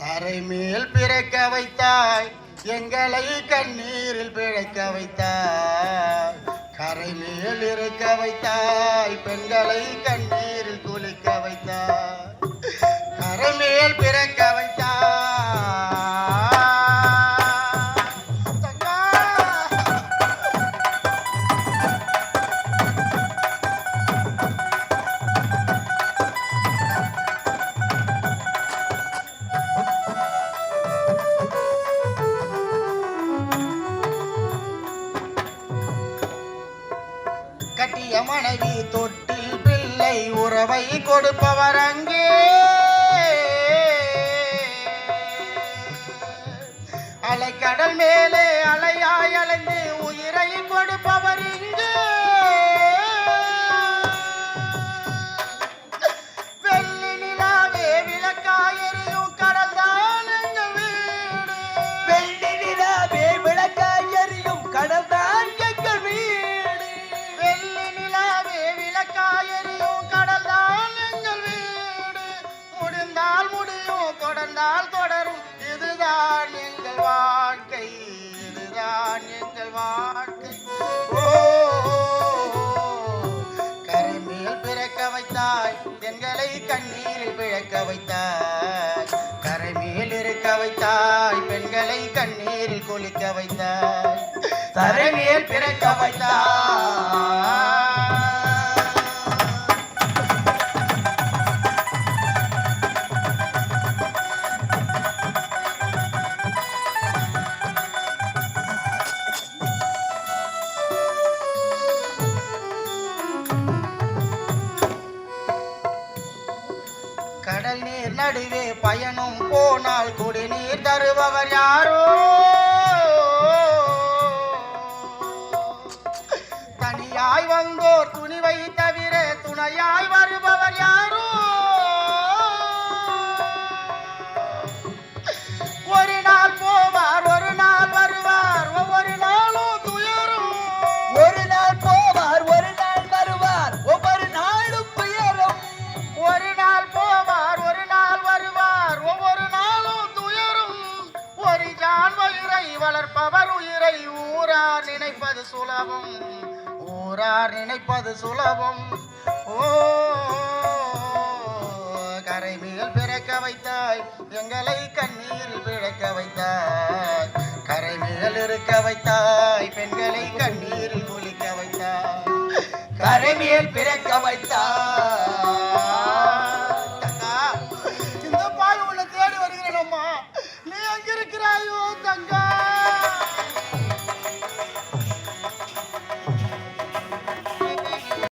தரை மேல் பிறக்க வைத்தாய் எங்களை கண்ணீரில் பிழைக்க வைத்தாய். கரை மேல் இருக்க வைத்தாய் பெண்களை கண்ணீரில் குளிக்க வைத்தாய். கரை மேல் பிறக்க வைத்தாய். கட்டிய மனைவி தொட்டில் பிள்ளை உறவை கொடுப்பவர் அங்கே. அலைக்கடல் மேலே அலையாய் அலைந்து உயிரை கொடுப்பவர் இங்கே. வெள்ளி நிலாவே விளக்காய் எரியும் கடல் தான் எங்கள் வீடு. வெள்ளி நிலாவே விளக்காய் எரியும் கடல் தான் எங்கள் வீடு. வெள்ளி நிலாவே விளக்காய் எரியும் கடல் தான் எங்கள் வீடு. முடிந்தால் முடியும் தொடர்ந்தால் தொடரும் இதுதான் எங்கள் வாழ்க்கை. இதுதான் எங்கள் வாழ்க்கை. ஓ கரை மேல் பிறக்க வைத்தாய் எங்களை கண்ணீரில் பிழைக்க வைத்தாய். கரை மேல் இருக்க வைத்தாய் பெண்களை கண்ணீரில் குளிக்க வைத்தாய். தரை மேல் பிறக்க வைத்தாய். கடல் நீர் நடுவே பயணம் போனால் குடிநீர் தருபவர் யாரோ. தனியாய் வந்தோர் துணிவை தவிர துணையாய் வருபவர் யாரோ. ஒரு நாள் போவார் ஒரு நாள் வருவார் ஒவ்வொரு நாளும் துயரும். ஒரு நாள் போவார் ஒரு நாள் வருவார் ஒவ்வொரு நாளும் துயரும். ஒரு நாள் போவார் ஒரு நாள் வருவார் ஒவ்வொரு நாளும் துயரும். ஒரு ஜான் வயிறை வளர்ப்பவர் உயிரை ஊரார் நினைப்பது சுலபம். ஊரார் நினைப்பது சுலபம். ஓ கரை மேல் பிறக்க வைத்தாய் எங்களை கண்ணீரில் பிழைக்க வைத்தாய். கரை மேல் இருக்க வைத்தாய் பெண்களை கண்ணீரில் குளிக்க வைத்தாய். கரை மேல் பிறக்க வைத்தாய்.